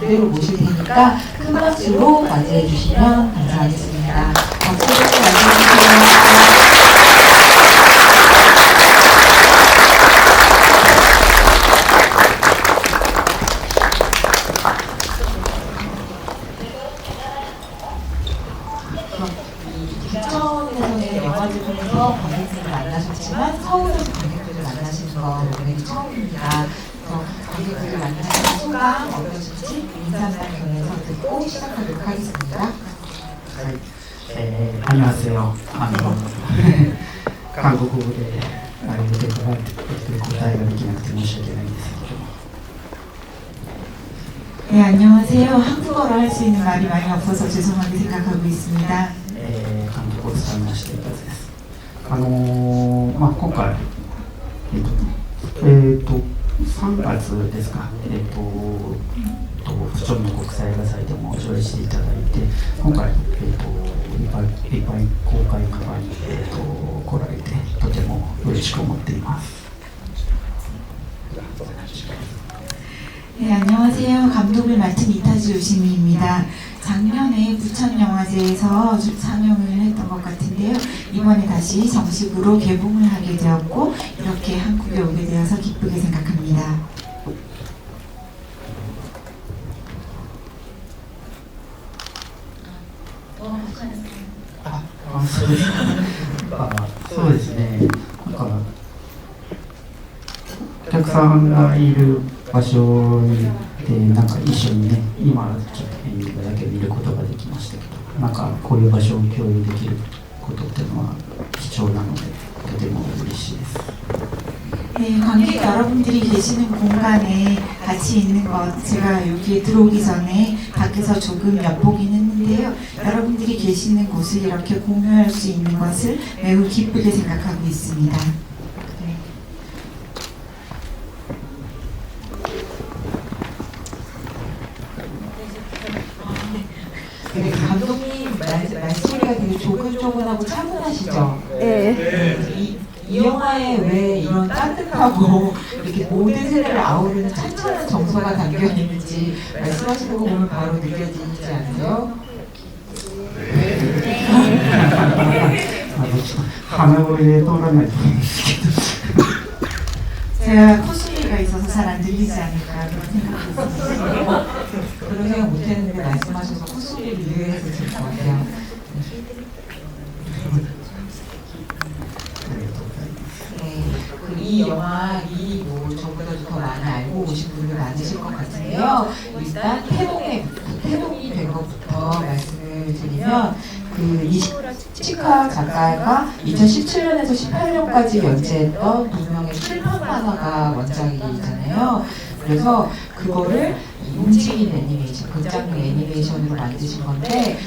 그대로 모실 테니까 큰 박수로 맞이해 주시면 감사하겠습니다. 박수로 맞이해 주세요. 부천에서는 영화를 통해서 관객들을 만나셨지만 서울에서 관객들을 만나시는 거 오늘이 처음입니다. 그래서 관객들을 만나시는 소감 어떠신지 인사말 전해서 듣고 시작하도록 하겠습니다. 안녕하세요. 韓国語で言っていただいて答えができなくて申し訳ないんですけど。 네, 안녕하세요. 한국어로 할 수 있는 말이 많이 없어서 죄송하게 생각하고 있습니다. 監督を務めました板津です。今回、3月ですか、府庁の国際映画祭でも上映していただいて、今回、一般公開の場に、来られて、とても嬉しく思っています。 네, 안녕하세요. 감독을 맡은 이타지 요시미입니다. 작년에 부천영화제에서 상영을 했던 것 같은데요. 이번에 다시 정식으로 개봉을 하게 되었고 이렇게 한국에 오게 되어서 기쁘게 생각합니다. 아, そうですね。なんかお客さんがいる場所になんか一緒にね、今ちょっと演技だけ見ることができましたけど、なんかこういう場所を共有できることっていうのは貴重なので、とても嬉しいです。 네, 관객 여러분들이 계시는 공간에 같이 있는 것 제가 여기에 들어오기 전에 밖에서 조금 엿보긴 했는데요. 여러분들이 계시는 곳을 이렇게 공유할 수 있는 것을 매우 기쁘게 생각하고 있습니다. 네, 감독님 말소리가 되게 조근조근하고 차분하시죠? 네. 이 영화에 왜 이런 따뜻하고 이렇게 모든 세대를 아우르는 찬찬한 정서가 담겨 있는지 말씀하시는 거 보면 바로 느껴지지 않으세요? 鼻声で通らないと思うんですけど。 제가 코스프레가 있어서 잘 안 들리지 않을까 그런 생각이 있습니다. 그런 생각 못했는데 말씀하셔서 콧소리를 이해해서 될 것 같아요. 네, 이 영화 뭐 저보다도 더 많이 알고 오신 분들 많으실 것 같은데요. 일단 태동이 된 것부터 말씀을 드리면 이시카 작가가 2017년에서 18년까지 연재했던 두 명의 출판 만화가 원작이잖아요. 그래서 그거를 움직이는 애니메이션, 극장용 애니메이션으로 만드신 건데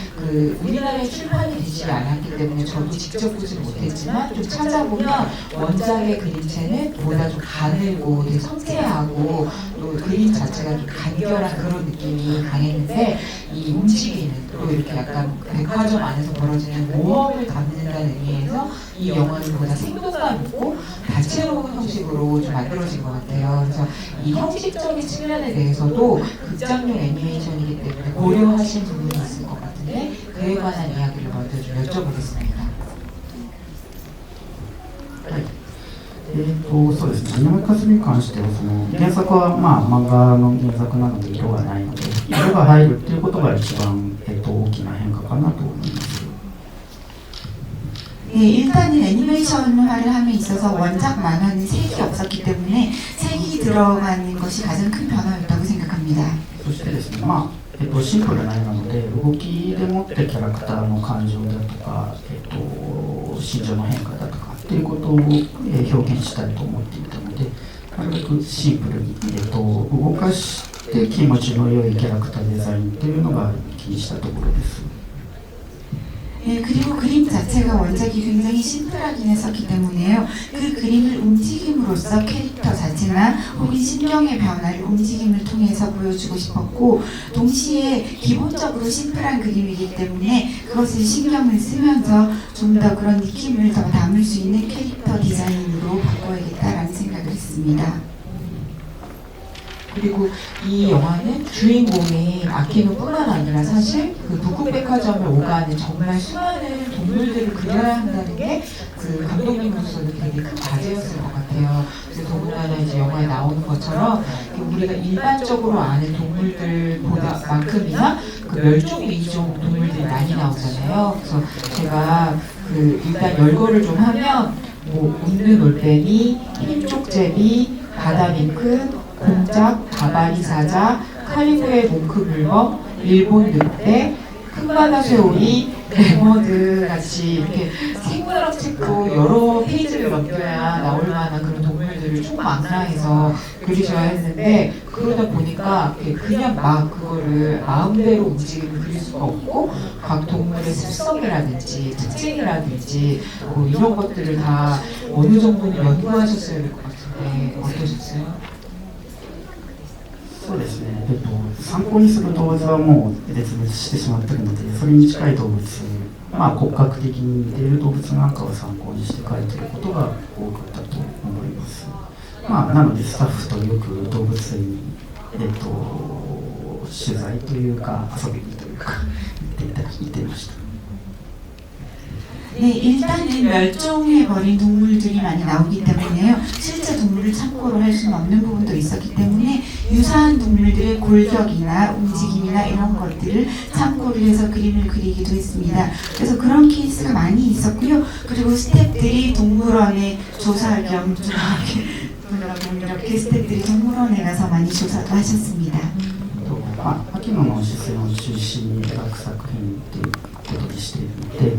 우리나라에 출판이 되지 않았기 때문에 저도 직접 보지는 못했지만 좀 찾아보면 원작의 그림체는 보다 좀 가늘고 되게 섬세하고 또 그림 자체가 좀 간결한 그런 느낌이 강했는데 이 움직이는 또 이렇게 약간 백화점 안에서 벌어지는 모험을 담는다는 의미에서 이 영화는 보다 생동감 있고 다채로운 형식으로 좀 만들어진 것 같아요. 그래서 이 형식적인 측면에 대해서도 극장용 애니메이션이기 때문에 고려하신 부분이 있을 것 같은데 그에 관한 이야기를 먼저 좀 여쭤보겠습니다. そうですね、アニメ化するに関しては原作は漫画の原作なので色がないので色が入るっていうことが一番、大きな変化かなと思います。 네, 일단은 애니메이션화를 함에 있어서 원작 만화는 색이 없었기 때문에 색이 들어가는 것이 가장 큰 변화였다고 생각합니다. そしてですね、シンプルな絵なので動きでもってキャラクターの感情だとか、心情の変化だとかっていうことを、表現したいと思っていたので、なるべくシンプルに、動かして気持ちの良いキャラクターデザインっていうのが気にしたところです。 네, 그리고 그림 자체가 원작이 굉장히 심플하긴 했었기 때문에요. 그 그림을 움직임으로써 캐릭터 자체나 혹은 심경의 변화를 움직임을 통해서 보여주고 싶었고 동시에 기본적으로 심플한 그림이기 때문에 그것을 신경을 쓰면서 좀 더 그런 느낌을 더 담을 수 있는 캐릭터 디자인으로 바꿔야겠다라는 생각을 했습니다. 그리고 이 영화는 주인공인 아키노뿐만 아니라 사실 그 북극백화점을 오가는 정말 수많은 동물들을 그려야 한다는 게 그 감독님으로서는 되게 큰 과제였을 것 같아요. 그래서 더군다나 이제 영화에 나오는 것처럼 우리가 일반적으로 아는 동물들보다만큼이나 그 멸종 위기종 동물들이 많이 나오잖아요. 그래서 제가 그 일단 열거를 좀 하면 뭐 웃는 올빼미, 흰쪽제비, 바다밍크, 공작, 다바리 사자, 카리브해 몽크물범, 일본 늑대, 큰바다 쇠오리, 레머드 같이 이렇게 생물학 책도 여러 페이지를 넘겨야 나올 만한 그런 동물들을 총망라해서 그리셔야 했는데 그러다 보니까 그냥 막 그거를 마음대로 움직임을 그릴 수가 없고 각 동물의 습성이라든지 특징이라든지 뭐 이런 것들을 다 어느 정도는 연구하셨어야 될 것 같은데 어떠셨어요? そうですね、参考にする動物はもう絶滅してしまっているので、それに近い動物、骨格的に似ている動物なんかを参考にして描いていることが多かったと思います。なのでスタッフとよく動物園に、取材というか遊びにというか行っていました。 네, 일단은 멸종해버린 동물들이 많이 나오기 때문에요. 실제 동물을 참고로 할 수는 없는 부분도 있었기 때문에 유사한 동물들의 골격이나 움직임이나 이런 것들을 참고를 해서 그림을 그리기도 했습니다. 그래서 그런 케이스가 많이 있었고요. 그리고 스태프들이 동물원에 조사 겸 좀 이렇게 스태프들이 동물원에 가서 많이 조사도 하셨습니다. 秋野の視線を中心に描く作品ということにしているので、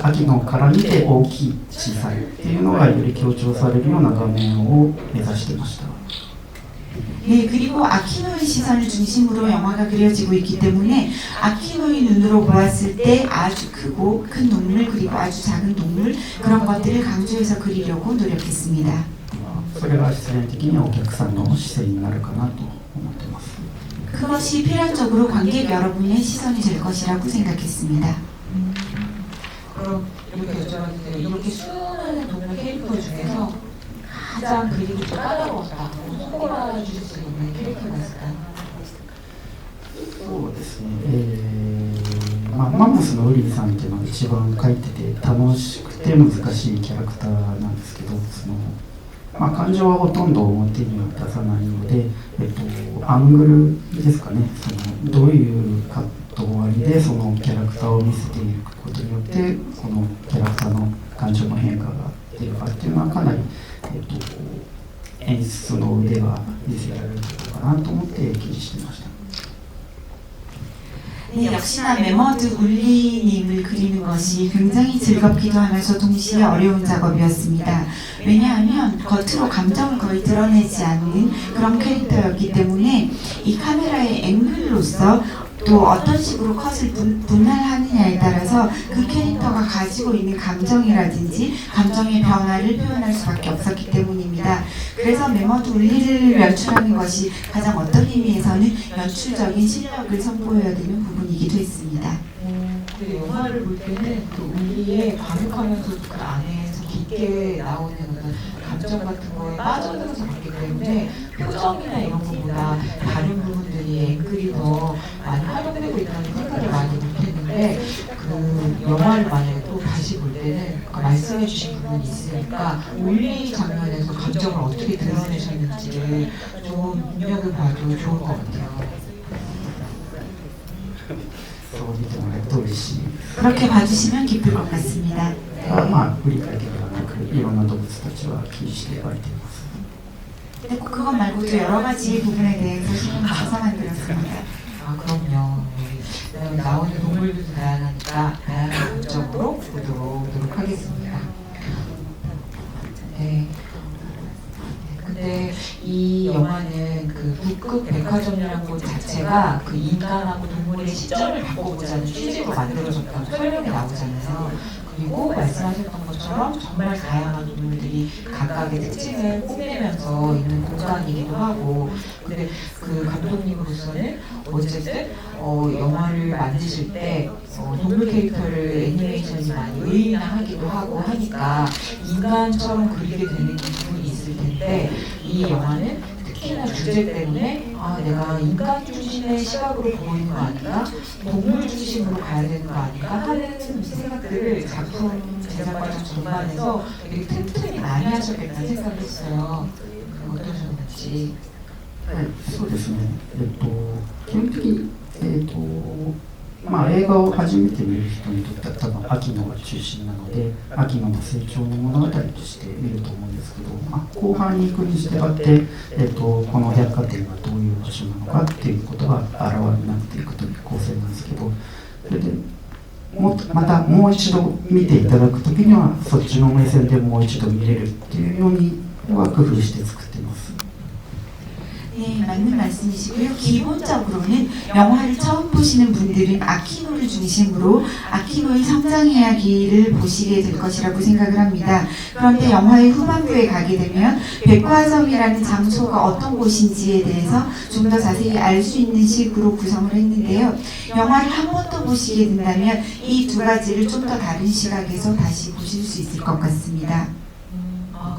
秋野から見て大きい小さいっていうのがより強調されるような画面を目指していました。 네, 그리고 아키노의 시선을 중심으로 영화가 그려지고 있기 때문에 아키노의 눈으로 보았을 때 아주 크고 큰 동물 그리고 아주 작은 동물 그런 것들을 강조해서 그리려고 노력했습니다. それが必然的にお客さんの視線になるかなと思っています。 그것이 필연적으로 관객 여러분의 시선이 될 것이라고 생각했습니다. 그럼 이렇게 여쭤봤는데 이렇게 수많은 동물 캐릭터 중에서 가장 그리기 좀 까다로웠다 손꼽아 주실 수 있는 캐릭터가 있을까요? そうですね、マンモスのウリーさんっていうのが一番描いてて楽しくて難しいキャラクターなんですけど、感情はほとんど表には出さないので、アングルですかね、どういうカット割りでそのキャラクターを見せていくことによってこのキャラクターの感情の変化が出るかっていうのはかなり、演出の腕が見せられることかなと思って気にしていました。 네, 역시나 메머드 울리님을 그리는 것이 굉장히 즐겁기도 하면서 동시에 어려운 작업이었습니다. 왜냐하면 겉으로 감정을 거의 드러내지 않는 그런 캐릭터였기 때문에 이 카메라의 앵글로서 또 어떤 식으로 컷을 분할하느냐에 따라서 그 캐릭터가 가지고 있는 감정이라든지 감정의 변화를 표현할 수밖에 없었기 때문입니다. 그래서 메머드 울리를 연출하는 것이 가장 어떤 의미에서는 연출적인 실력을 선보여야 되는 부분이기도 했습니다. 그 영화를 볼 때는 그 울리의 과묵하면서도 그 안에서 깊게 나오는 어떤 감정 같은 거에 빠져들어서 봤기 때문에 표정이나 이런 것보다 다른 부분들이 앵글이 더 많이 활용되고 있다는 생각을 많이 못했는데 그 영화를 만약에 또 다시 볼 때는 말씀해 주신 부분이 있으니까 울리 장면에서 감정을 어떻게 드러내셨는지를 좀 눈여겨봐도 좋을 것 같아요. 그렇게 봐주시면 기쁠 것 같습니다. 振り返りではなくいろんな動物たちは気にして描いています。 근데 꼭 그것 말고도 여러 가지 부분에 대해서 신경 써서 만들었습니다. 아 그럼요. 네. 나오는 동물들도 다양하니까 다양한 관점으로 보도록 노력하겠습니다. 네. 근데 이 영화는 그 북극 백화점이라는 것 자체가 그 인간하고 동물의 시점을 바꿔보자는 취지로 만들어졌다고 설명이 나오잖아요. 그리고 말씀하셨던 것처럼 정말 다양한 동물들이 각각의 특징을 뽐내면서 있는 공간이기도 하고, 근데 그 감독님으로서는 어쨌든 영화를 만드실 때 동물 캐릭터를 애니메이션이 많이 의인화하기도 하고 하니까 인간처럼 그리게 되는 부분이 있을 텐데 이 영화는 특히 특히나 주제 때문에 내가 인간 중심의 시각으로 보이는 거 아닌가, 동물 중심으로 가야 되는 거 아닌가 하는 생각들을 작품 제작 과정 전반에서 되게 틈틈이 많이 하셨겠다는 생각을 했어요. 어떠셨는지. はい、そうですね。基本的に、まあ、映画を初めて見る人にとっては多分秋野が中心なので、秋野の成長の物語として見ると思うんですけど、まあ、後半に行くにしてあって、この百貨店がどういう場所なのかっていうことがあらわになっていくという構成なんですけど、それでまたもう一度見ていただくときにはそっちの目線でもう一度見れるっていうようには工夫して作っています。 네, 맞는 말씀이시고요. 기본적으로는 영화를 처음 보시는 분들은 아키노를 중심으로 아키노의 성장 이야기를 보시게 될 것이라고 생각을 합니다. 그런데 영화의 후반부에 가게 되면 백화점이라는 장소가 어떤 곳인지에 대해서 좀 더 자세히 알 수 있는 식으로 구성을 했는데요. 영화를 한 번 더 보시게 된다면 이 두 가지를 좀 더 다른 시각에서 다시 보실 수 있을 것 같습니다.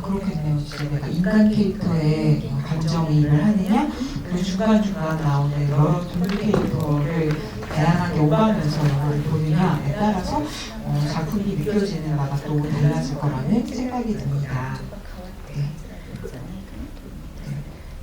그렇겠네요. 진짜 내가 인간 캐릭터에 감정이입을 하느냐, 그리고 중간중간 나오는 여러 동물 캐릭터를 다양하게 오가면서 영화를 보느냐에 따라서 작품이 느껴지는 바가 또 달라질 거라는 생각이 듭니다. 네.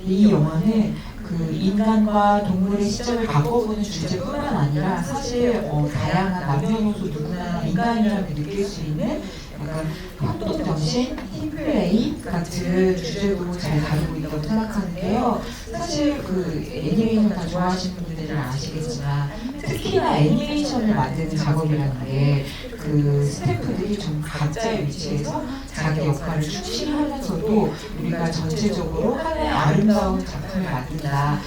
이 영화는 그 인간과 동물의 시점을 바꿔보는 주제뿐만 아니라 사실 다양한 남녀노소 누구나 인간이라고 느낄 수 있는 약간 협동정신, 팀플레이 같은 주제도 잘 다루고 있다고 생각하는데요. 사실 그 애니메이션 다 좋아하시는 분들은 아시겠지만 특히나 애니메이션을 만드는 작업이라는 게 그 스태프들이 좀 각자의 위치에서 자기 역할을 충실하면서도 우리가 전체적으로 하나의 아름다운 작품을 만든다는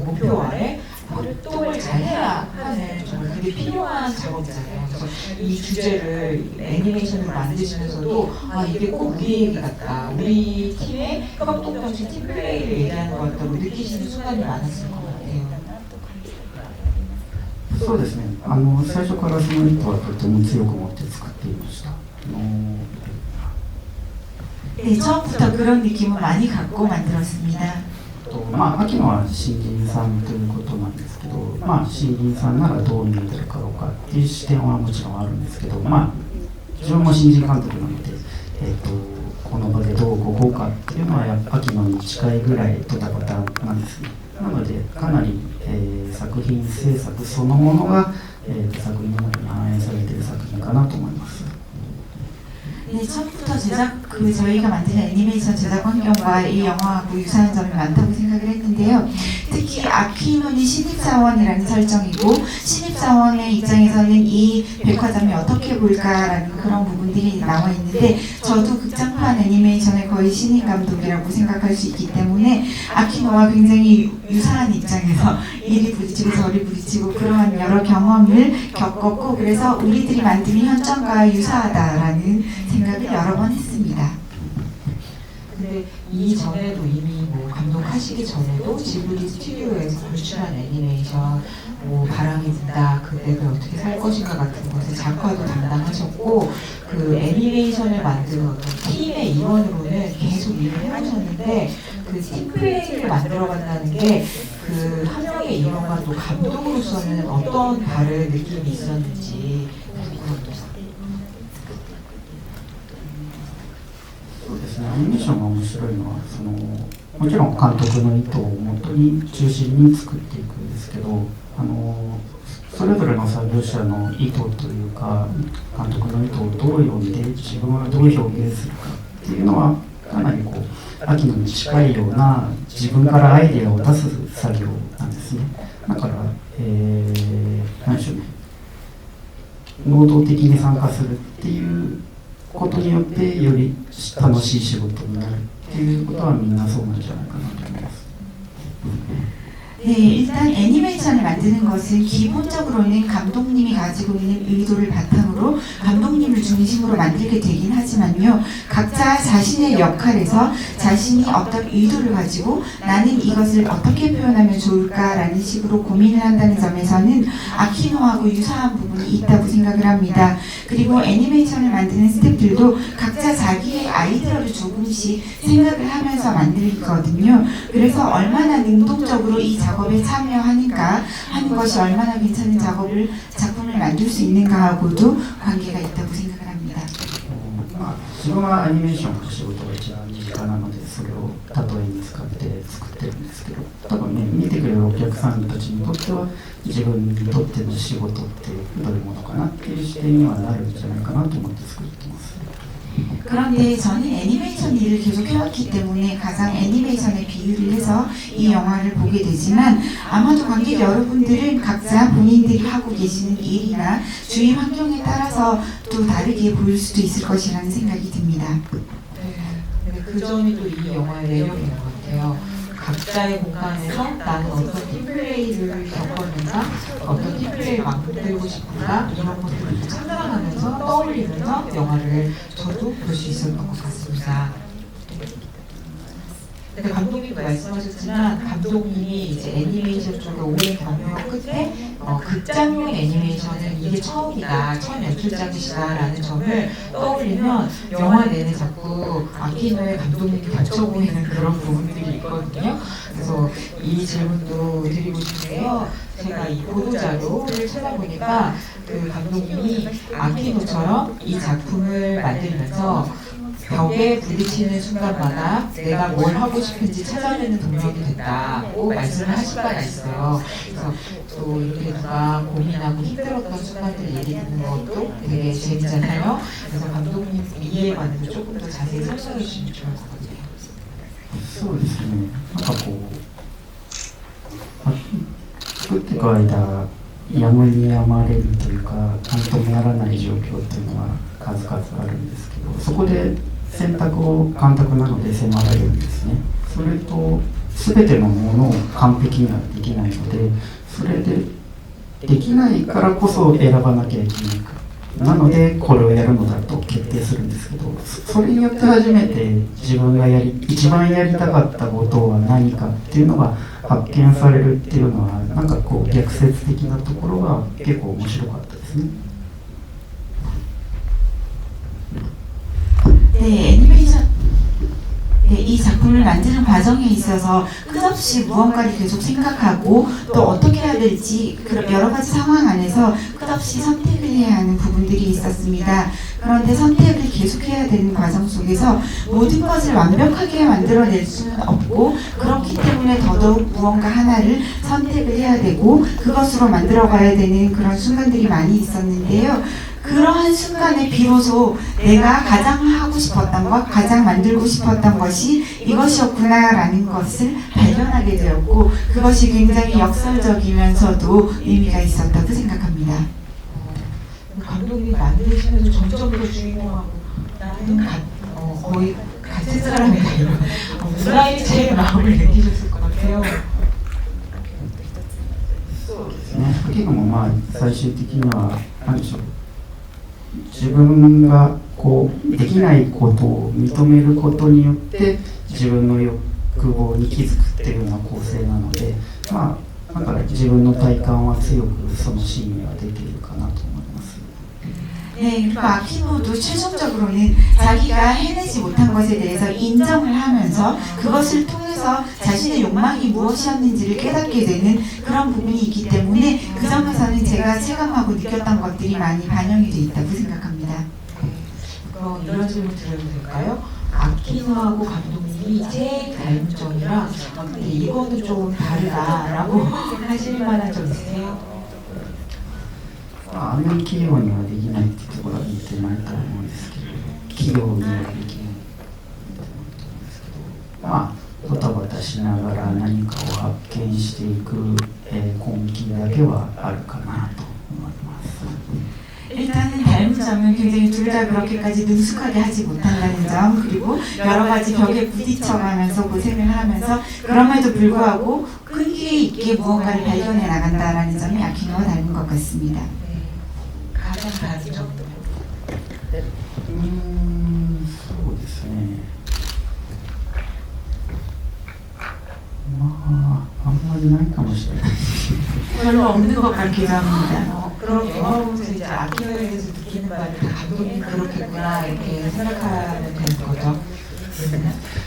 목표와의 활동을 잘 해야 하는 정말 그게 필요한 작업이잖아요. 그래서 이 주제를 애니메이션을 만드시면서도 이게 꼭 우리 얘기 같다. 우리 팀의 협동정신 팀플레이를 얘기하는 것 같다고 느끼시는 순간이 많았을 것 같아요. そうですね。最初からその意図はとても強く持って作っていました。 네, 처음부터 그런 느낌을 많이 갖고 만들었습니다. まあ、秋野は新人さんということなんですけど、まあ、新人さんならどう見えてるかどうかっていう視点はもちろんあるんですけど、まあ、自分も新人監督なので、この場でどう動こうかっていうのは秋野に近いぐらいドタバタなんですね。なのでかなり、作品制作そのものが、作品の中に反映されている作品かなと思います。 네, 처음부터 저희가 만드는 애니메이션 제작 환경과 이 영화하고 유사한 점이 많다고 생각을 했는데요. 특히 아키노는 신입사원이라는 설정이고 신입사원의 입장에서는 이 백화점이 어떻게 보일까라는 그런 부분들이 나와 있는데 저도 극장판 애니메이션의 거의 신인 감독이라고 생각할 수 있기 때문에 아키노와 굉장히 유사한 입장에서 이리 부딪히고 저리 부딪히고 그러한 여러 경험을 겪었고 그래서 우리들이 만드는 현장과 유사하다라는 생각을 여러 번 했습니다. 근데 이전에도 이미 뭐 감독하시기 전에도 지브리 스튜디오에서 불출한 애니메이션 바람이 분다, 그대를 어떻게 살 것인가 같은 것을 작화도 담당하셨고 그 애니메이션을 만드는 어떤 팀의 일원으로는 계속 일을 해오셨는데 그 팀플레이를 만들어간다는 게 그 한 명의 일원과 또 감독으로서는 어떤 다른 느낌이 있었는지 궁금합니다. そうですね、アニメーションが面白いのはもちろん監督の意図をもとに中心に作っていくんですけど、それぞれの作業者の意図というか監督の意図をどう読んで自分はどう表現するかっていうのはかなりこう秋野に近いような自分からアイデアを出す作業なんですね。だから、何でしょうね、能動的に参加するっていうことによってより楽しい仕事になるっていうことはみんなそうなんじゃないかなと思います。 네, 일단 애니메이션을 만드는 것은 기본적으로는 감독님이 가지고 있는 의도를 바탕으로 감독님을 중심으로 만들게 되긴 하지만요. 각자 자신의 역할에서 자신이 어떤 의도를 가지고 나는 이것을 어떻게 표현하면 좋을까라는 식으로 고민을 한다는 점에서는 아키노하고 유사한 부분이 있다고 생각을 합니다. 그리고 애니메이션을 만드는 스태프들도 각자 자기의 아이디어를 조금씩 생각을 하면서 만들거든요. 그래서 얼마나 능동적으로 이 작업에 참여하니까 하는 것이 얼마나 괜찮은 작품을 만들 수 있는가하고도 관계가 있다고 생각을 합니다. 自分はアニメーションの仕事が一番身近なのでそれを例えに使って作ってるんですけど、多分ね見てくれるお客さんたちにとっては自分にとっての仕事ってどういうものかなっていう視点にはなるんじゃないかなと思って作ってます。 그런데 저는 애니메이션 일을 계속 해왔기 때문에 가장 애니메이션에 비유를 해서 이 영화를 보게 되지만 아마도 관객 여러분들은 각자 본인들이 하고 계시는 일이나 주위 환경에 따라서 또 다르게 보일 수도 있을 것이라는 생각이 듭니다. 네, 그 점이 또 이 영화의 매력인 것 같아요. 각자의 공간에서 나는 어떤 팀플레이를 겪었는가, 어떤 팀플레이를 만들고 싶은가 이런 것들을 상상하면서 떠올리면서 영화를 저도 볼 수 있었던 것 같습니다. 근데 감독님도 말씀하셨지만 감독님이 이제 애니메이션 쪽에 오랜 경력 끝에 극장용 애니메이션은 이게 처음이다, 처음 연출작이시다라는 점을 떠올리면 영화 내내 자꾸 아키노의 감독님이 겹쳐 보이는 그런 부분들이 있거든요. 그래서 이 질문도 드리고 싶은데요. 제가 이 보도자료를 찾아보니까 그 감독님이 아키노처럼 이 작품을 만들면서 벽에 부딪히는 순간마다 내가 뭘 하고 싶은지 찾아내는 동력이 됐다고 말씀을 하신 바가 있어요. 그래서 또 이렇게 누가 고민하고 힘들었던 순간들 얘기 듣는 것도 되게 재미잖아요. 그래서 감독님 이해에 관해서 조금 더 자세히 설명해 주시면 좋을 것 같아요. そうですね。なんかこう作っていく間やむにやまれるというかなんともならない状況というのは数々あるんですけど、そこで選択を監督なので迫られるんですね。それと全てのものを完璧にはできないので、それでできないからこそ選ばなきゃいけないかなのでこれをやるのだと決定するんですけど、それによって初めて自分が一番やりたかったことは何かっていうのが発見されるっていうのはなんかこう逆説的なところが結構面白かったですね。 네, 애니메이션 네, 이 작품을 만드는 과정에 있어서 끝없이 무언가를 계속 생각하고 또 어떻게 해야 될지 그런 여러 가지 상황 안에서 끝없이 선택을 해야 하는 부분들이 있었습니다. 그런데 선택을 계속해야 되는 과정 속에서 모든 것을 완벽하게 만들어낼 수는 없고 그렇기 때문에 더더욱 무언가 하나를 선택을 해야 되고 그것으로 만들어가야 되는 그런 순간들이 많이 있었는데요. 그러한 순간에 비로소 내가 가장 하고 싶었던 것, 가장 만들고 싶었던 것이 이것이었구나라는 것을 발견하게 되었고 그것이 굉장히 역설적이면서도 의미가 있었다고 생각합니다. 감독님이 만드시면서 점점 더 주인공하고 나는 거의 같은 사람이다 이런 문화일체의 마음을 느끼셨을 것 같아요. そうですね。けどもまあ最終的には何でしょう。 自分がこうできないことを認めることによって自分の欲望に気づくっていうような構成なので、まあだから自分の体感は強くそのシーンには出ているかなと思います。 네, 그리고 아키노도 최종적으로는 자기가 해내지 못한 것에 대해서 인정을 하면서 그것을 통해서 자신의 욕망이 무엇이었는지를 깨닫게 되는 그런 부분이 있기 때문에 그 점에서는 제가 체감하고 느꼈던 것들이 많이 반영이 돼 있다고 생각합니다. 그럼 이런 질문 드려도 될까요? 아키노하고 감독님이 제일 닮은 점이랑 근데 이거는 좀 다르다라고 하실 만한 점 있으세요? あんなに器用にはできないっていうところは言ってないと思うんですけど、器用にはできないと思うんですけど、まあバタバタしながら何かを発見していく根気だけはあるかなと思います。 일단은 닮은 점은 굉장히 둘 다 그렇게까지 능숙하게 하지 못한다는 점, 그리고 여러 가지 벽에 부딪혀가면서 고생을 하면서 그럼에도 불구하고 끈기 있게 무언가를 발견해 나간다라는 점이 아키노와 닮은 것 같습니다. 네. 가장 다른 점도. そうですね。まあ、あんまりないかもしれない。 별로 없는 것 같기도 합니다. 그럼 영화 보면서 이제 아키노에 대해서 느끼는 바를 다 감독님 그렇겠구나 이렇게 생각하면 되는 거죠.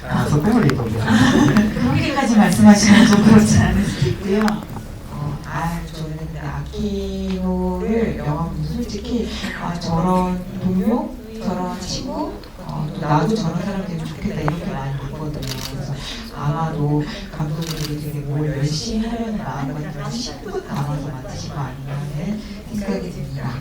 あそこまで言うと、 그렇게까지 말씀하시면 좀 그렇지 않을 수도 있고요. 저는 근데 아키노를 영화 보면서 솔직히 저런 동료, 저런 친구, 또 나도 저런 사람 되면 좋겠다 이렇게 많이 봤거든요. 그래서 아마도 감독님이 되게 뭘 열심히 하려는 마음가짐을 심도 담아서 만드신 거 아닌가 하는 생각이 듭니다.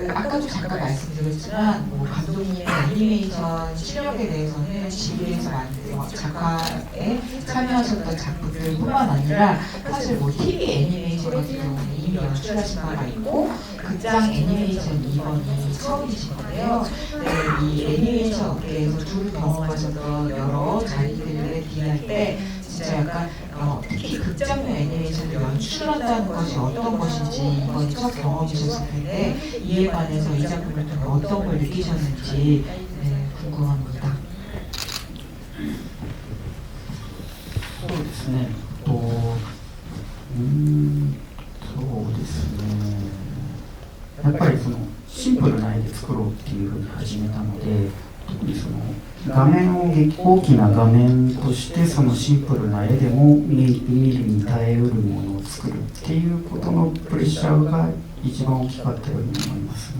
아까도 잠깐 말씀드렸지만 감독님의 애니메이션 실력에 대해서는 지휘에서 만든 작가에 참여하셨던 작품들뿐만 아니라 사실 TV 애니메이션 같은 경우는 이미 연출하신 바가 있고 극장 애니메이션 이번이 처음이신 건데요. 네, 이 애니메이션 업계에서 두루 경험하셨던 여러 자기들을 비할 때 진짜 약간 특히 극장용 애니메이션을 연출한다는 것이 어떤 것인지 이번이 첫 경험이셨을 텐데 이에 관해서 이 작품을 통해 어떤 걸 느끼셨는지 궁금합니다. そうですね。そうですね。やっぱりそのシンプルな絵で作ろうっていうふうに始めたので、特にその画面を大きな画面としてそのシンプルな絵でも見るに耐えうるものを作るっていうことのプレッシャーが一番大きかったように思いますね。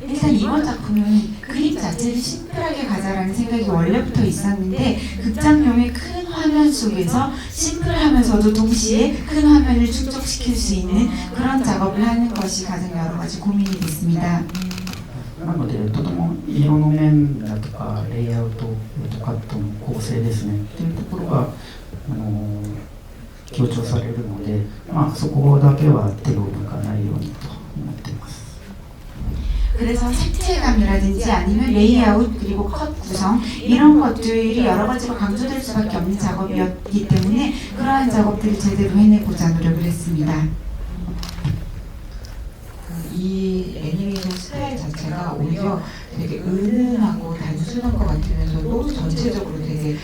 일단 이번 작품은 그림 자체를 심플하게 가자라는 생각이 원래부터 있었는데 극장용의 큰 화면 속에서 심플하면서도 동시에 큰 화면을 충족시킬 수 있는 그런 작업을 하는 것이 가장 여러 가지 고민이 됐습니다. なのでとても色の面だとかレイアウト、カットの構成ですねっていうところが強調されるので、そこだけは手を抜かないようにと思っています。 그래서 색채감이라든지 아니면 레이아웃 그리고 컷 구성 이런 것들이 여러 가지로 강조될 수밖에 없는 작업이었기 때문에 그러한 작업들을 제대로 해내고자 노력을 했습니다. 이 애니메이션 스타일 자체가 오히려 되게 은은하고 단순한 것 같으면서도 전체적으로 되게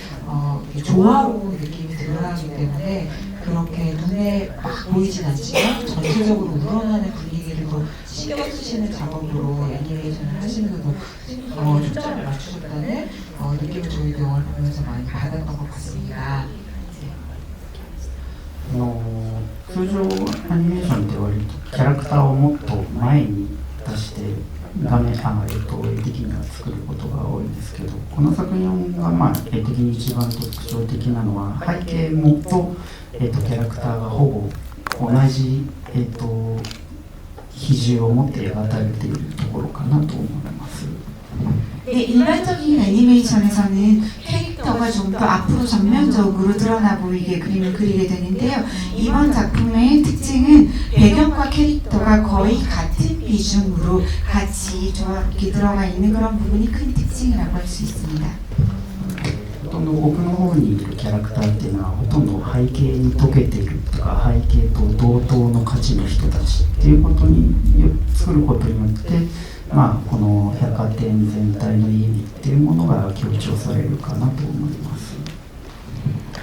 조화로운 느낌이 드러나기 때문에 그렇게 눈에 막 보이진 않지만 전체적으로 우러나는 분위기를 더 신경 쓰시는 작업으로 애니메이션을 하시면서도 초점을 맞추셨다는 느낌을 저희 영화를 보면서 많이 받았던 것 같습니다. 通常アニメーションって割とキャラクターをもっと前に出して画面絵的には作ることが多いんですけど、この作品が絵的に一番特徴的なのは背景もと、キャラクターがほぼ同じ、比重を持って描かれているところかなと思います。 네, 일반적인 애니메이션에서는 캐릭터가 좀 더 앞으로 전면적으로 드러나 보이게 그림을 그리게 되는데요. 이번 작품의 특징은 배경과 캐릭터가 거의 같은 비중으로 같이 조화롭게 들어가 있는 그런 부분이 큰 특징이라고 할 수 있습니다. ほとんど奥の方にいるキャラクターっていうのはほとんど背景に溶けているとか背景と同等の価値の人たちっていうことに作ることによってこの百貨店全体の意味っていうものが強調されるかなと思います。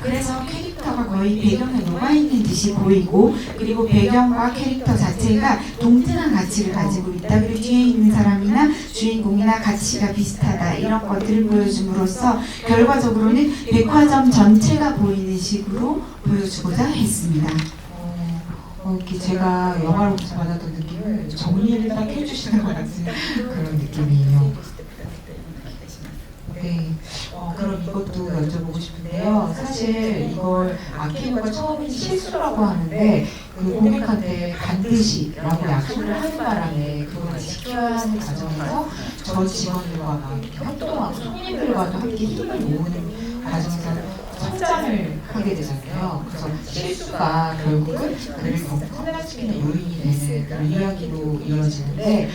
그래서 캐릭터가 거의 배경에 녹아있는 듯이 보이고 그리고 배경과 캐릭터 자체가 동등한 가치를 가지고 있다. 그리고 뒤에 있는 사람이나 주인공이나 가치가 비슷하다. 이런 것들을 보여줌으로써 결과적으로는 백화점 전체가 보이는 식으로 보여주고자 했습니다. 이렇게 제가 영화를 보면서 받았던 느낌을 정리를 딱 해주시는 것 같은 그런 느낌이에요. 네, 그럼 이것도 여쭤보고 싶은데요. 사실 이걸 아키노가 처음에 실수라고 하는데 고객한테 반드시라고 약속을 하는 바람에 그걸 지켜야 하는 과정에서 저 직원들과 막 이렇게 활동하고 손님들과도 함께 힘을 모으는 과정에서 성장을 하게 되잖아요. 그래서 실수가 결국은 그를 더 성장시키는 요인이 되는 그런 이야기로 이어지는데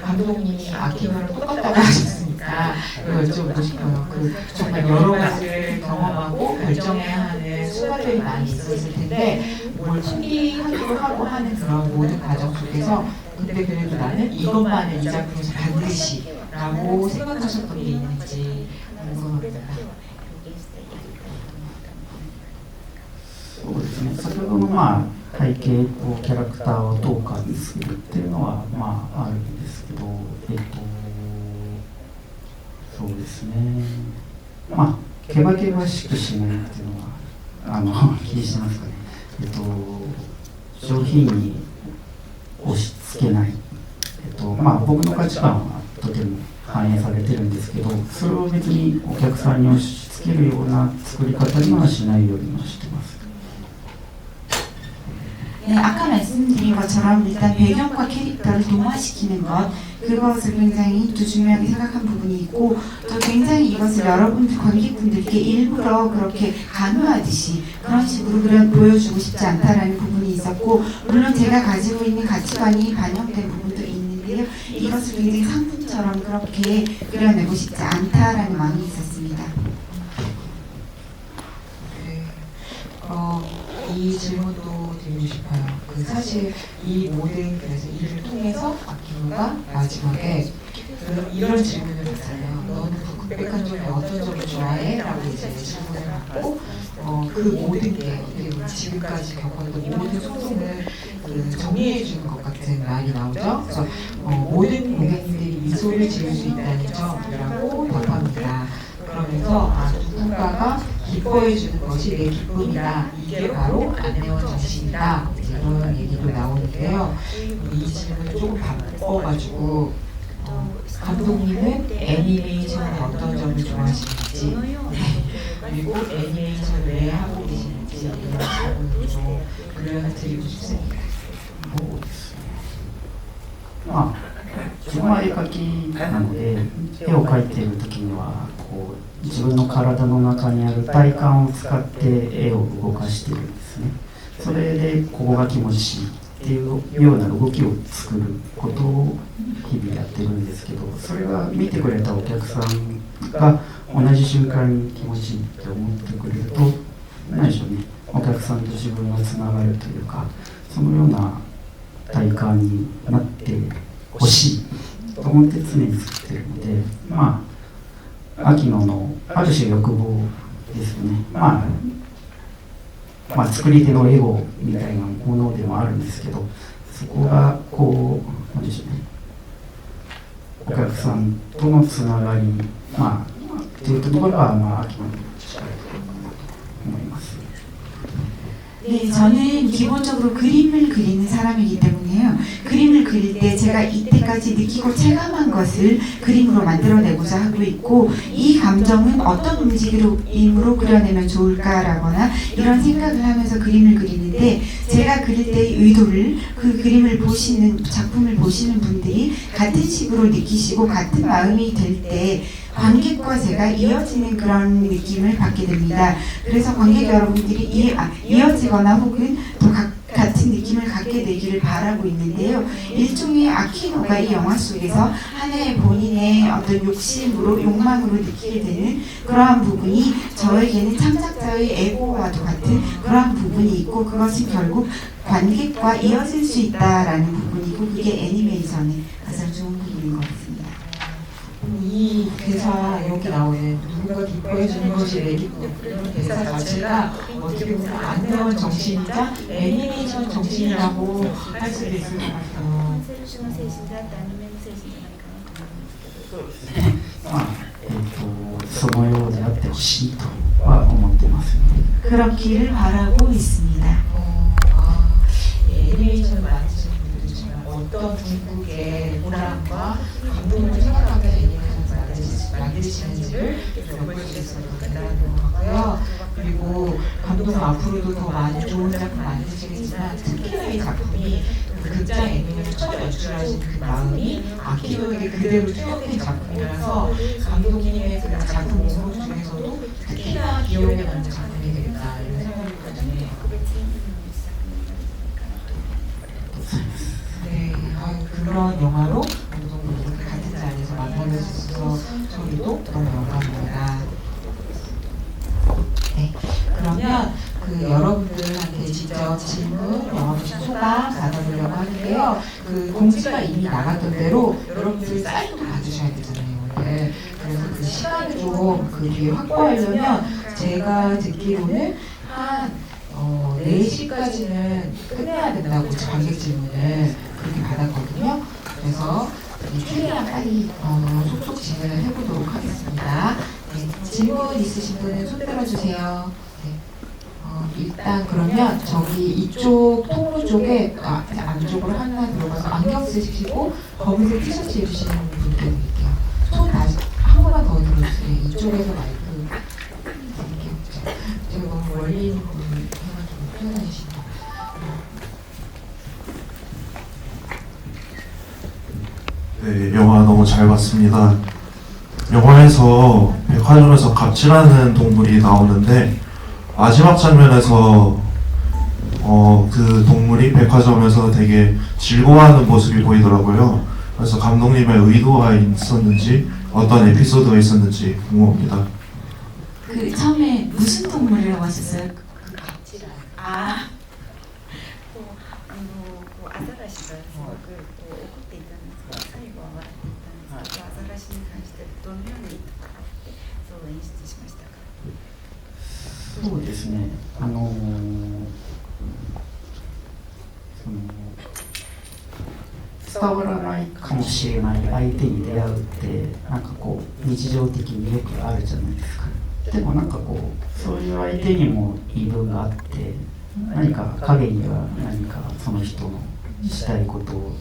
감독님이 아키노를 똑같다고 하셨으니까 여쭤보고 싶어요. 정말 여러 가지를 경험하고 결정해야 하는 순간들이 많이 있었을 텐데 뭘 포기하기도 하고 하는 그런 모든 과정 속에서 근데 그래도 나는 이것만은 이 작품에서 반드시 라고 생각하셨던 게 있는지 궁금합니다. そうですね、先ほどの、背景とキャラクターをどう管理するっていうのは、あるんですけど、そうですね、ケバケバしくしないっていうのは気にしますかね、上品に押し付けない、僕の価値観はとても反映されてるんですけど、それを別にお客さんに押し付けるような作り方にはしないようにはしてます。 네, 아까 말씀드린 것처럼 일단 배경과 캐릭터를 동화시키는 것, 그것을 굉장히 또 중요하게 생각한 부분이 있고, 또 굉장히 이것을 여러분들 관객분들께 일부러 그렇게 강요하듯이 그런 식으로 보여주고 싶지 않다라는 부분이 있었고, 물론 제가 가지고 있는 가치관이 반영된 부분도 있는데요, 이것을 굉장히 상품처럼 그렇게 그려내고 싶지 않다라는 마음이 있었습니다. 이 질문도 드리고 싶어요. 사실 이 모든 그래서 일을 통해서 아키노가 마지막에 이런 질문을 했잖아요. 너는 북극백한 점에 어떤 점을 좋아해? 라고 이제 질문을 받고 그 모든 게 어떻게 보면 지금까지 겪었던 모든 소송을 정리해 주는 것 같은 말이 나오죠. 그래서 모든 고객님들이 미소를 지을 수 있다는 점이라고 답합니다. 그러면서 누군가가 기뻐해주는 것이 내 기쁨이다. 이게 바로 안내원 정신이다. 이런 얘기도 나오는데요. 이 질문을 조금 바꿔가지고 감독님은 애니메이션의 어떤 점을 좋아하시는지 그리고 애니메이션을 왜 하고 계시는지 이런 질문으로 드리고 싶습니다. 自分は絵描きなので、絵を描いている時には自分の体の中にある体幹を使って絵を動かしているんですね。それでここが気持ちいいっていうような動きを作ることを日々やってるんですけど、それが見てくれたお客さんが同じ瞬間に気持ちいいって思ってくれると、何でしょうね、お客さんと自分がつながるというか、そのような体感になってほしいと思って常に作っているので、秋野のある種欲望ですよね。作り手のエゴみたいなものでもあるんですけど、そこが何でしょうね、お客さんとのつながり、というところが秋野の力だと思います。 네, 저는 기본적으로 그림을 그리는 사람이기 때문에요. 그림을 그릴 때 제가 이때까지 느끼고 체감한 것을 그림으로 만들어내고자 하고 있고, 이 감정은 어떤 움직임으로 그려내면 좋을까라거나 이런 생각을 하면서 그림을 그리는데, 제가 그릴 때의 의도를 그 그림을 보시는, 작품을 보시는 분들이 같은 식으로 느끼시고 같은 마음이 될 때 관객과 제가 이어지는 그런 느낌을 받게 됩니다. 그래서 관객 여러분들이 이어지거나 혹은 또 같은 느낌을 갖게 되기를 바라고 있는데요. 일종의 아키노가 이 영화 속에서 하나의 본인의 어떤 욕망으로 느끼게 되는 그러한 부분이 저에게는 창작자의 에고와도 같은 그러한 부분이 있고, 그것은 결국 관객과 이어질 수 있다라는 부분이고, 그게 애니메이션의 가장 좋은 부분인 것 같습니다. 이 대사 여기 나오는 누군가 기뻐해주는 것이 내 기쁨, 이런 대사 자체가 어떻게 보면 안내원 정신이자 애니메이션 정신이라고 할 수도 있을 것 같아요. そのようであってほしいとは思ってます。 그렇기를 바라고 있습니다. 애니메이션을 만드시는 분들이지만 어떤 중국의 문화과 감동을 생각하게 애니메이션을 만드시는지를 여쭤볼 수 있어서 대단한 것 같고요. 그리고 감독은 앞으로도 더 많은 좋은 작품 만드시겠지만 특히나 이 작품이 극장 애니메이션을 처음 연출하신 그 마음이 아키노에게 그대로 투영된 작품이라서 감독님의 그 작품 목록 중에서도 특히나 기억 기억에 남는 작품이 되겠다 이런 생각이 드네요. 네, 그런 영화로 어느 정도 이렇게 같은 자리에서 만나뵐 수 있어서 저희도 너무 영광입니다. 네, 그러면 그 여러분들한테 직접 질문, 영화 보신 소감 나눠보려고 하는데요. 그 공지가 이미 나갔던 대로 여러분들 사인도 받으셔야 되잖아요, 오늘. 그래서 그 시간을 좀 그 뒤에 확보하려면 제가 듣기로는 한 4시까지는 끝내야 된다고 관객 질문을 그렇게 받았거든요. 그래서 최대한 빨리 속속 진행을 해보도록 하겠습니다. 네, 질문 있으신 분은 손 들어주세요. 네. 일단 그러면 저기 이쪽 통로 쪽에 안쪽으로 하나 들어가서 안경 쓰시고 검은색 티셔츠 입으시는 분께 드릴게요. 손 한 번만 더 들어주세요. 이쪽에서 마이크 드릴게요. 제가 너무 멀리 있는 분을 해가지고 편하시다. 네, 영화 너무 잘 봤습니다. 영화에서 백화점에서 갑질하는 동물이 나오는데 마지막 장면에서 그 동물이 백화점에서 되게 즐거워하는 모습이 보이더라고요. 그래서 감독님의 의도가 있었는지 어떤 에피소드가 있었는지 궁금합니다. 그 처음에 무슨 동물이라고 하셨어요? 갑질하는. 아, アザラシがすごく怒っていたんですけど、最後は笑っていたんですけど、アザラシに関してどのような意図があってそう演出しましたか？そうですね、伝わらないかもしれない相手に出会うってなんかこう日常的によくあるじゃないですか。でもなんかこうそういう相手にも言い分があって、何か影には何かその人のしたいことを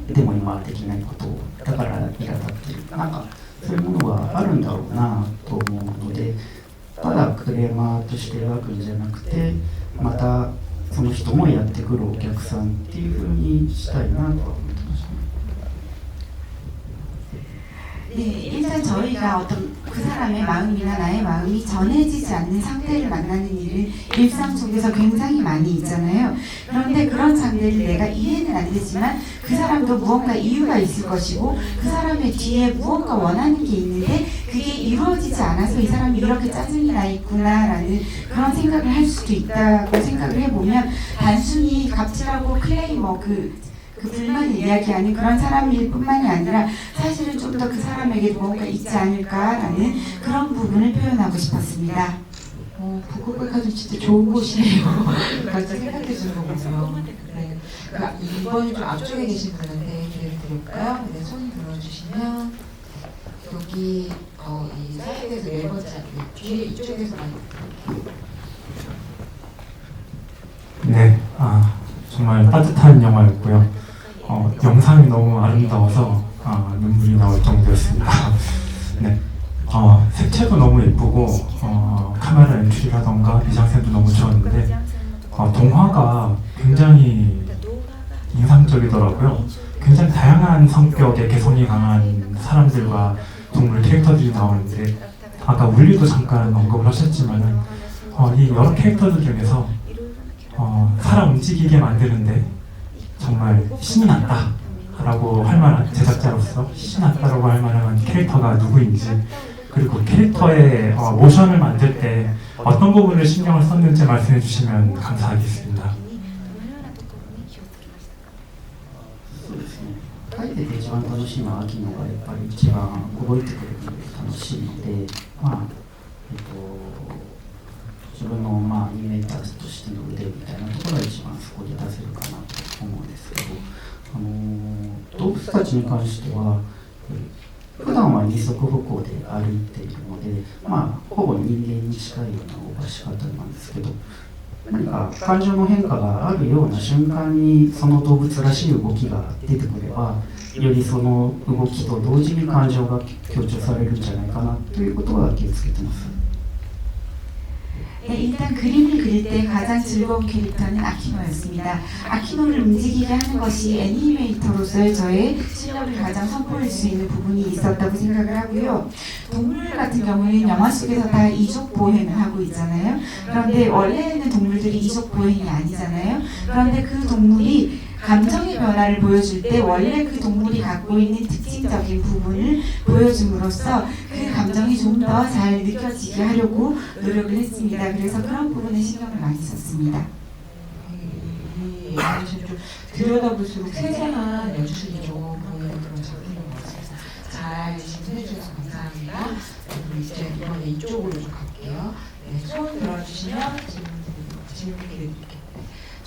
でも今はできないことをだから苛立ってる、なんかそういうものがあるんだろうなと思うので、ただクレーマーとして描くんじゃなくて、またその人もやってくるお客さんっていう風にしたいなとは思ってましたね。 네, 일단 저희가 어떤 그 사람의 마음이나 나의 마음이 전해지지 않는 상대를 만나는 일은 일상 속에서 굉장히 많이 있잖아요. 그런데 그런 상대를 내가 이해는 안 되지만 그 사람도 무언가 이유가 있을 것이고 그 사람의 뒤에 무언가 원하는 게 있는데 그게 이루어지지 않아서 이 사람이 이렇게 짜증이 나 있구나라는 그런 생각을 할 수도 있다고 생각을 해보면 단순히 갑질하고 클레이머 그 불만을 이야기하는 그런 사람일 뿐만이 아니라 사실은 좀 더 그 사람에게 뭔가 있지 않을까라는 그런 부분을 표현하고 싶었습니다. 북극백화점 진짜 좋은 곳이에요. 같이 생각해 주는 거군요. 네. 그러니까 이번 좀 앞쪽에 계신 분한테 기회를 드릴까요? 네, 손 들어주시면 여기 이 사이드에서 네 번째 뒤에 이쪽에서 많이 네, 정말 따뜻한 영화였고요. 영상이 너무 아름다워서 눈물이 나올 정도였습니다. 네, 색채도 너무 예쁘고 카메라 연출이라던가 미장센도 너무 좋았는데 동화가 굉장히 인상적이더라고요. 굉장히 다양한 성격의 개성이 강한 사람들과 동물 캐릭터들이 나오는데 아까 울리도 잠깐 언급을 하셨지만은 이 여러 캐릭터들 중에서 사람 움직이게 만드는데 정말 신이 났다라고 할 만한, 제작자로서 신이 났다라고 할 만한 캐릭터가 누구인지, 그리고 캐릭터의 모션을 만들 때 어떤 부분을 신경을 썼는지 말씀해 주시면 감사하겠습니다. そうですね、書いてて一番楽しいのは秋のがやっぱり一番覚えてくれるので楽しいので、自分のアニメーターとしての腕みたいなところが一番そこで出せるかなと思うんですけど、動物たちに関しては、普段は二足歩行で歩いているので、ほぼ人間に近いような動かし方なんですけど、何か感情の変化があるような瞬間にその動物らしい動きが出てくれば、よりその動きと同時に感情が強調されるんじゃないかなということは気をつけてます。 네, 일단 그림을 그릴 때 가장 즐거운 캐릭터는 아키노였습니다. 아키노를 움직이게 하는 것이 애니메이터로서의 저의 실력을 가장 선보일 수 있는 부분이 있었다고 생각을 하고요. 동물 같은 경우는 영화 속에서 다 이족 보행을 하고 있잖아요. 그런데 원래는 동물들이 이족 보행이 아니잖아요. 그런데 그 동물이 감정의 변화를 보여줄 때 원래 그 동물이 갖고 있는 특징적인 부분을 보여줌으로써 그 감정이 좀 더 잘 느껴지게 하려고 노력을 했습니다. 그래서 그런 부분에 신경을 많이 썼습니다. 이 애니메이션 좀 들여다볼수록 세세한 연출이 좀 보이는 그런 작품인 것 같습니다. 잘 질문해주셔서 감사합니다. 그리고 이제 이번에 이쪽으로 좀 갈게요. 네, 손 들어주시면 질문 드릴게요.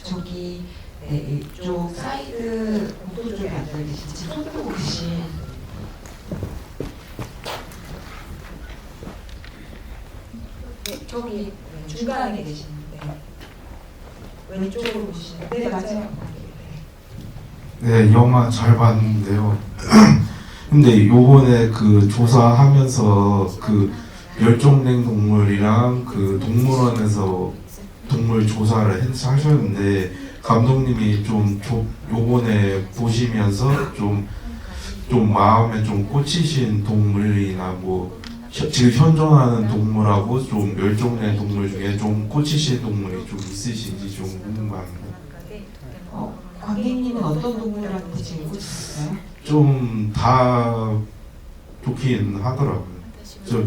저기 네, 이쪽 사이드 복도 쪽에 앉아 계신 지금 손 들고 계신 네, 저기 중간에 계시는데 왼쪽으로 보시는 네 맞아요. 네, 영화 잘 봤는데요. 근데 요번에 그 조사하면서 그 멸종된 동물이랑 그 동물원에서 동물 조사를 하셨는데 감독님이 좀 요번에 보시면서 좀 마음에 좀 꽂히신 동물이나 뭐 지금 현존하는 동물하고 좀 멸종된 동물 중에 좀 꽂히신 동물이 좀 있으신지 좀 궁금합니다. 관객님은 어떤 동물한테 제일 꽂히셨어요? 좀 다 좋긴 하더라고요.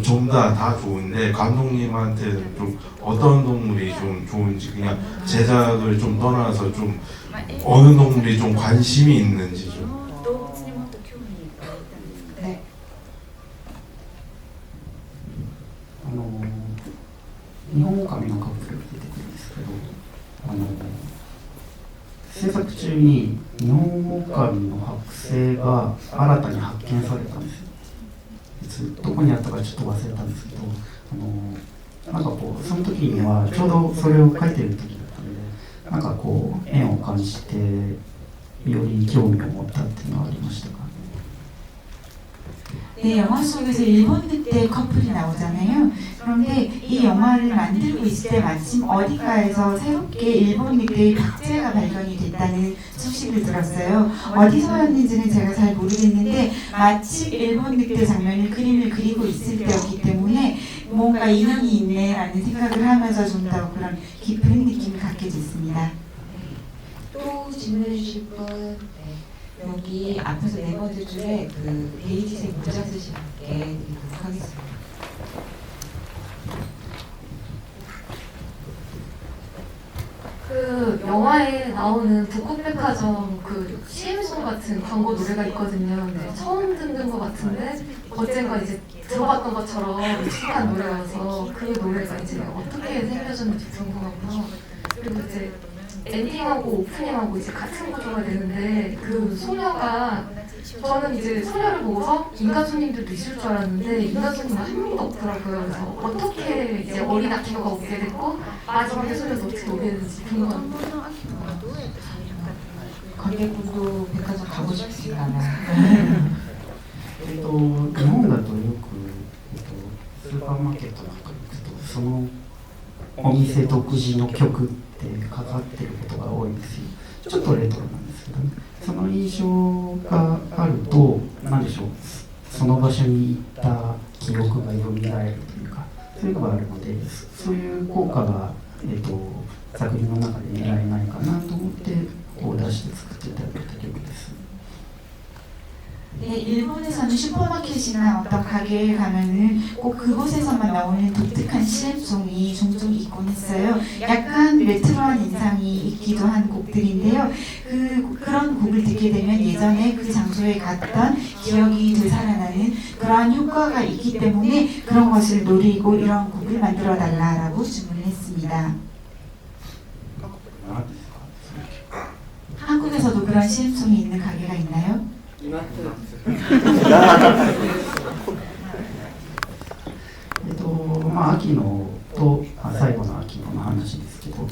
좀 다 좋은데 감독님한테는 좀 어떤 동물이 좀 좋은지 그냥 제작을 좀 떠나서 좀 어느 동물이 좀 관심이 있는지 좀. 動物にもっと興味があったんですか？ 네. 日本狼のカップルが出てくるんですけど、制作中に日本狼の剥製が新たに発見されたんですよ。いつどこにあったかちょっと忘れたんですけど、なんかこうその時にはちょうどそれを書いてる時だったので、なんかこう縁を感じてより興味を持ったっていうのはありましたか？ 네, 영화 속에서 일본 늑대 커플이 나오잖아요. 그런데 이 영화를 만들고 있을 때 마침 어디가에서 새롭게 일본 늑대의 박제가 발견이 됐다는 소식을 들었어요. 어디서였는지는 제가 잘 모르겠는데 마침 일본 늑대 장면을 그림을 그리고 있을 때였기 때문에 뭔가 인연이 있네라는 생각을 하면서 좀 더 그런 깊은 느낌을 갖게 됐습니다. 또 질문해 주실 분 네. 여기 앞에서 네 번째 줄에 그 베이지색 모자 쓰신 분께 드리도록 하겠습니다. 그 영화에 나오는 북극백화점 그 CM송 같은 광고 노래가 있거든요. 네, 처음 듣는 것 같은데 언젠가 이제 들어봤던 것처럼 익숙한 노래여서 그 노래가 이제 어떻게 생겨졌는지 궁금하고요. 그리고 이제 엔딩하고 오프닝하고 이제 같은 구조가 되는데 그 소녀가 저는 이제 소녀를 보고서 인간 손님들도 있을 줄 알았는데 인간 손님은 한 명도 없더라고요. 그래서 어떻게 이제 어린 아키노가 오게 됐고 마지막에 소녀도 어떻게 오게 됐는지 궁금합니다. 관객분도 백화점 가고 싶으신가요? 日本だとよく、スーパーマーケットなんか行くとそのお店独自の曲ってかかってることが多いんですよ。ちょっとレトロなんですけどね。その印象があると何でしょう、その場所に行った記憶が蘇るというかそういうのがあるので、そういう効果が、作品の中で狙えないかなと思ってこう出して作っていただいた曲です。 네, 일본에서는 슈퍼마켓이나 어떤 가게에 가면은 꼭 그곳에서만 나오는 독특한 CM송이 종종 있곤 했어요. 약간 레트로한 인상이 있기도 한 곡들인데요. 그런 곡을 듣게 되면 예전에 그 장소에 갔던 기억이 되살아나는 그러한 효과가 있기 때문에 그런 것을 노리고 이런 곡을 만들어 달라라고 주문을 했습니다. 한국에서도 그런 CM송이 있는 가게가 있나요? 秋のと最後の秋の話ですけど、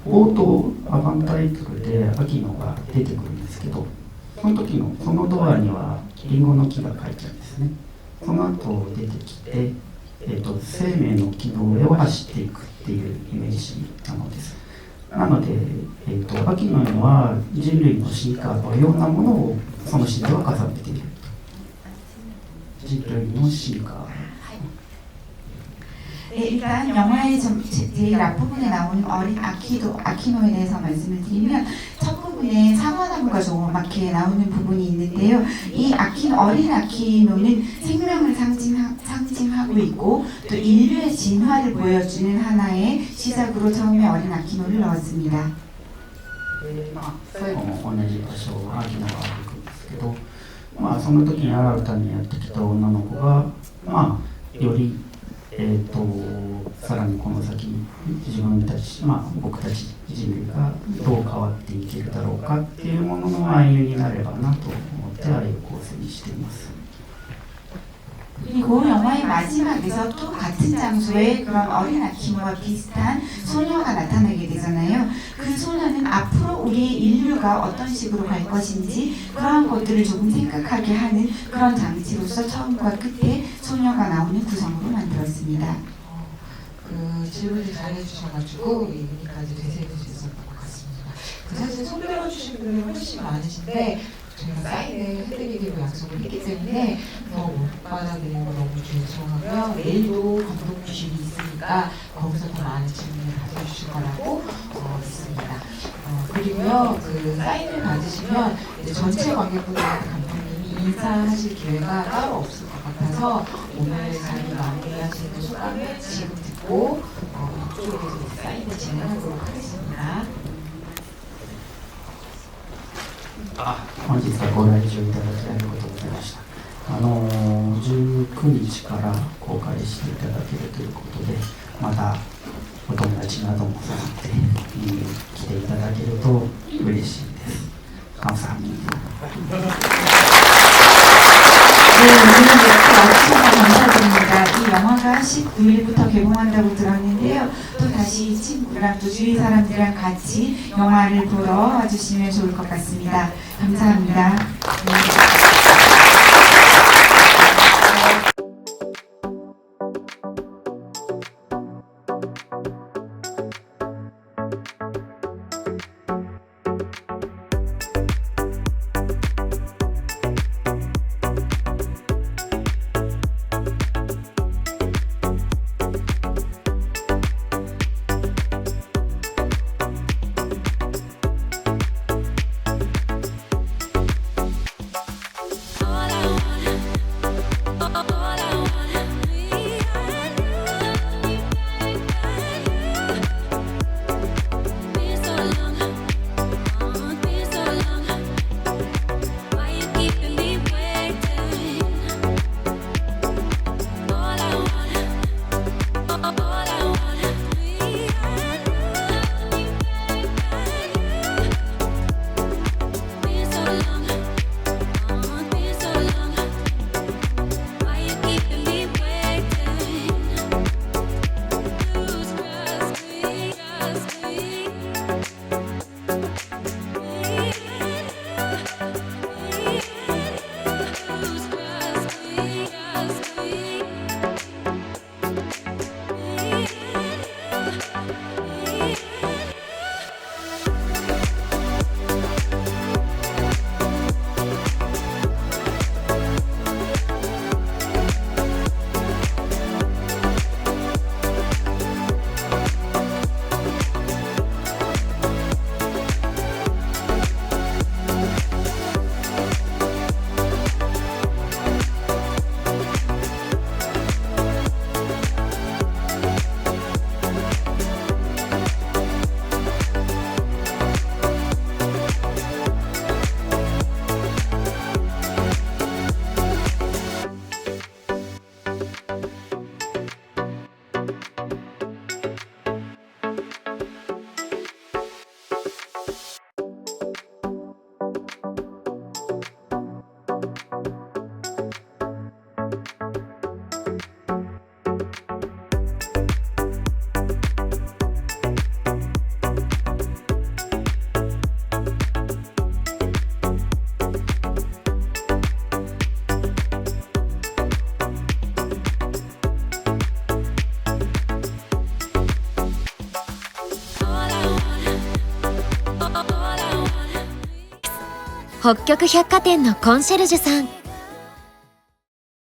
冒頭アバンタイトルで秋のが出てくるんですけど、その時のそのドアにはリンゴの木が書いてあるんですね。その後出てきて生命の希望へ走っていくっていうイメージなのです。なので、秋の夜は人類の進化のようなものをその詩では重ねている。人類の進化。 네, 일단 영화의 제일 앞부분에 나오는 어린 아키노에 대해서 말씀을 드리면 첫 부분에 사과나무가 조그맣게 나오는 부분이 있는데요. 이 어린 아키노는 생명을 상징하고 있고 또 인류의 진화를 보여주는 하나의 시작으로 처음에 어린 아키노를 넣었습니다. 最後も同じ場所を秋野が歩くんですけど、その時に新たにやってきた女の子が、よりさらにこの先自分たち、僕たち人類がどう変わっていけるだろうかっていうものの暗喩になればなと思ってああいう構成にしています。 그리고 영화의 마지막에서 또 같은 장소에 그런 어린 아키노와 비슷한 소녀가 나타나게 되잖아요. 그 소녀는 앞으로 우리의 인류가 어떤 식으로 갈 것인지 그런 것들을 조금 생각하게 하는 그런 장치로서 처음과 끝에 소녀가 나오는 구성으로 만들었습니다. 그 질문을 잘 해주셔가지고 여기까지 되새길 수 있었던 것 같습니다. 사실 손들어 주신 분이 훨씬 많으신데 저희가 사인을 해드리기로 약속을 했기 때문에 못 받아드리는 거 너무 죄송하고요. 내일도 감독주실이 있으니까 거기서 더 많은 질문을 가져주실 거라고 믿습니다. 그리고요, 그 사인을 받으시면 이제 전체 관객분들한테 감독님이 인사하실 기회가 따로 없을 것 같아서 오늘 자리 마무리하시는 소감을 지금 듣고 북쪽에서 사인을 진행하도록 하겠습니다. 本日はご来場いただきありがとうございました。19日から公開していただけるということで、またお友達なども誘って見に来ていただけると嬉しいです。감사합니다. 네, 오늘 이렇게 와주셔서 감사드립니다. 이 영화가 19일부터 개봉한다고 들었는데요. 또 다시 친구랑 또 주위 사람들이랑 같이 영화를 보러 와주시면 좋을 것 같습니다. 감사합니다. 北極百貨店のコンシェルジュさん。